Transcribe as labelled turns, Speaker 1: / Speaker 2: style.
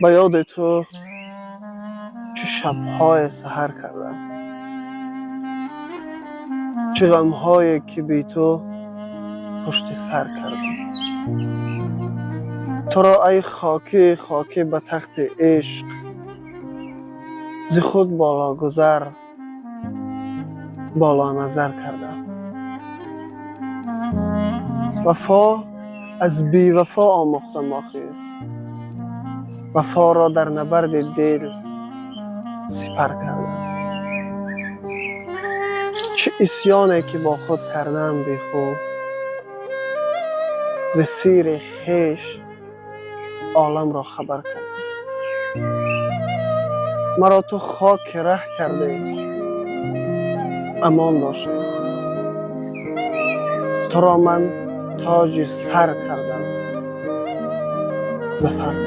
Speaker 1: به یاد تو چه شب‌های سحر کردم، چه غم‌هایی که بی تو پشت سر کردم. تو را ای خاکی خاکی به تخت عشق، ز خود بالا گذر بالا نظر کردم. وفا از بی وفا آموختم آخر، وفا را در نبرد دل سپر کردم. چه عصیانی که با خود کردم بی خود، ز سیر خویش عالم را خبر کردم. مرا تو خاک ره کرده امان باشی، تو را من تاج سر کردم ظفر.